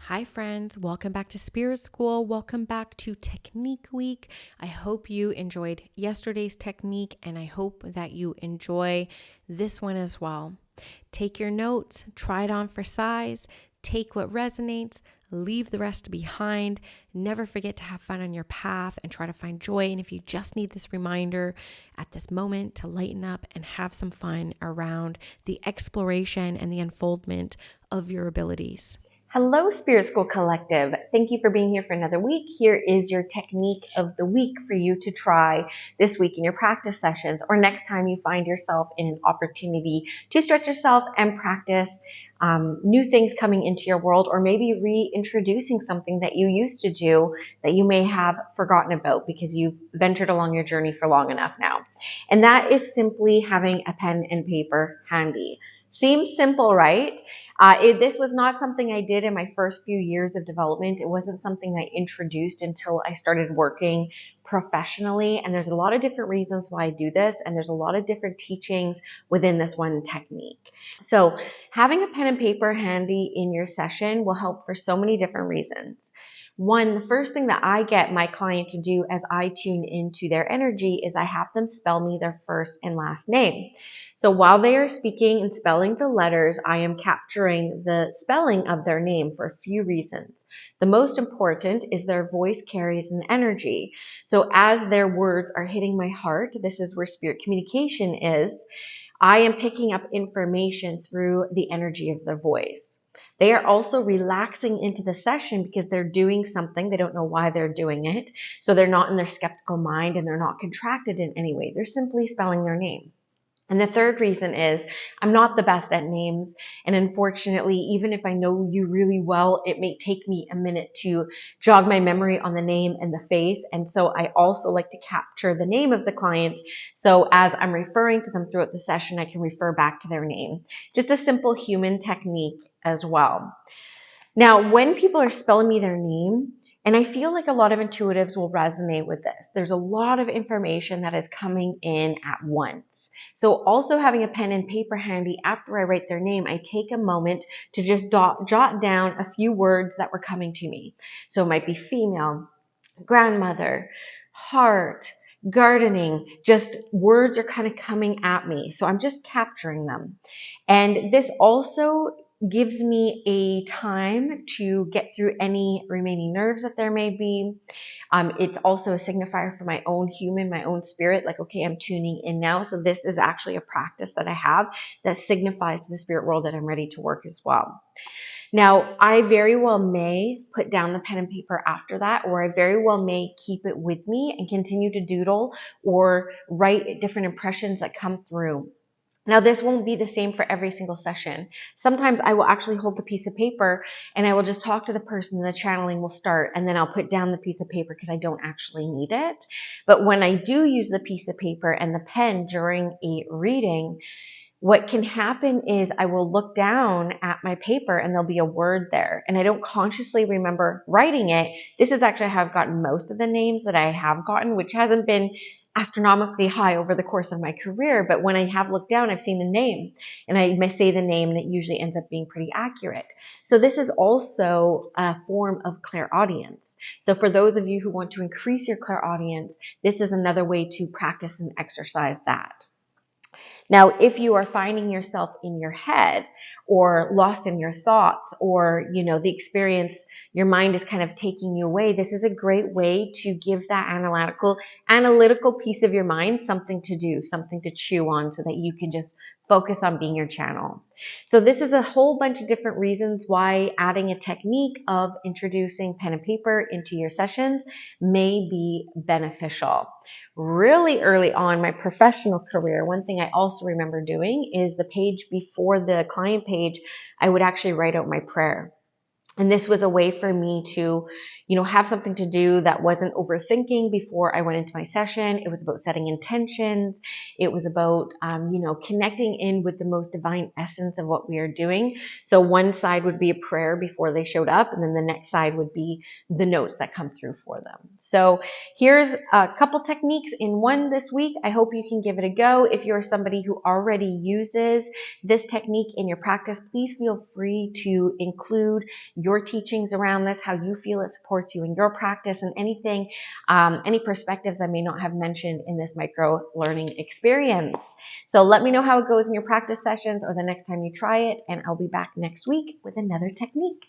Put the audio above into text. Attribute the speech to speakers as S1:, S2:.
S1: Hi friends, welcome back to Spirit School. Welcome back to Technique Week. I hope you enjoyed yesterday's technique and I hope that you enjoy this one as well. Take your notes, try it on for size, take what resonates, leave the rest behind. Never forget to have fun on your path and try to find joy. And if you just need this reminder at this moment to lighten up and have some fun around the exploration and the unfoldment of your abilities.
S2: Hello, Spirit School Collective. Thank you for being here for another week. Here is your technique of the week for you to try this week in your practice sessions or next time you find yourself in an opportunity to stretch yourself and practice new things coming into your world, or maybe reintroducing something that you used to do that you may have forgotten about because you've ventured along your journey for long enough now. And that is simply having a pen and paper handy. Seems simple, right? This was not something I did in my first few years of development. It wasn't something I introduced until I started working professionally. And there's a lot of different reasons why I do this. And there's a lot of different teachings within this one technique. So having a pen and paper handy in your session will help for so many different reasons. One, the first thing that I get my client to do as I tune into their energy is I have them spell me their first and last name. So while they are speaking and spelling the letters, I am capturing the spelling of their name for a few reasons. The most important is their voice carries an energy. So as their words are hitting my heart, this is where spirit communication is. I am picking up information through the energy of their voice. They are also relaxing into the session because they're doing something. They don't know why they're doing it. So they're not in their skeptical mind and they're not contracted in any way. They're simply spelling their name. And the third reason is I'm not the best at names. And unfortunately, even if I know you really well, it may take me a minute to jog my memory on the name and the face. And so I also like to capture the name of the client. So as I'm referring to them throughout the session, I can refer back to their name. Just a simple human technique as well. Now, when people are spelling me their name, and I feel like a lot of intuitives will resonate with this. There's a lot of information that is coming in at once. So also having a pen and paper handy after I write their name, I take a moment to just jot down a few words that were coming to me. So it might be female, grandmother, heart, gardening, just words are kind of coming at me. So I'm just capturing them. And this also gives me a time to get through any remaining nerves that there may be. It's also a signifier for my own human, my own spirit, like, okay, I'm tuning in now. So this is actually a practice that I have that signifies to the spirit world that I'm ready to work as well. Now, I very well may put down the pen and paper after that, or I very well may keep it with me and continue to doodle or write different impressions that come through. Now, this won't be the same for every single session. Sometimes I will actually hold the piece of paper and I will just talk to the person and the channeling will start, and then I'll put down the piece of paper because I don't actually need it. But when I do use the piece of paper and the pen during a reading, what can happen is I will look down at my paper and there'll be a word there and I don't consciously remember writing it. This is actually how I've gotten most of the names that I have gotten, which hasn't been astronomically high over the course of my career. But when I have looked down, I've seen the name and I may say the name and it usually ends up being pretty accurate. So this is also a form of clairaudience. So for those of you who want to increase your clairaudience, this is another way to practice and exercise that. Now, if you are finding yourself in your head or lost in your thoughts, or, the experience, your mind is kind of taking you away, this is a great way to give that analytical piece of your mind something to do, something to chew on so that you can just focus on being your channel. So this is a whole bunch of different reasons why adding a technique of introducing pen and paper into your sessions may be beneficial. Really early on in my professional career, one thing I also remember doing is the page before the client page, I would actually write out my prayer. And this was a way for me to, have something to do that wasn't overthinking before I went into my session. It was about setting intentions. It was about, connecting in with the most divine essence of what we are doing. So one side would be a prayer before they showed up, and then the next side would be the notes that come through for them. So here's a couple techniques in one this week. I hope you can give it a go. If you're somebody who already uses this technique in your practice, please feel free to include your teachings around this, how you feel it supports you in your practice, and anything, any perspectives I may not have mentioned in this micro learning experience. So let me know how it goes in your practice sessions or the next time you try it, and I'll be back next week with another technique.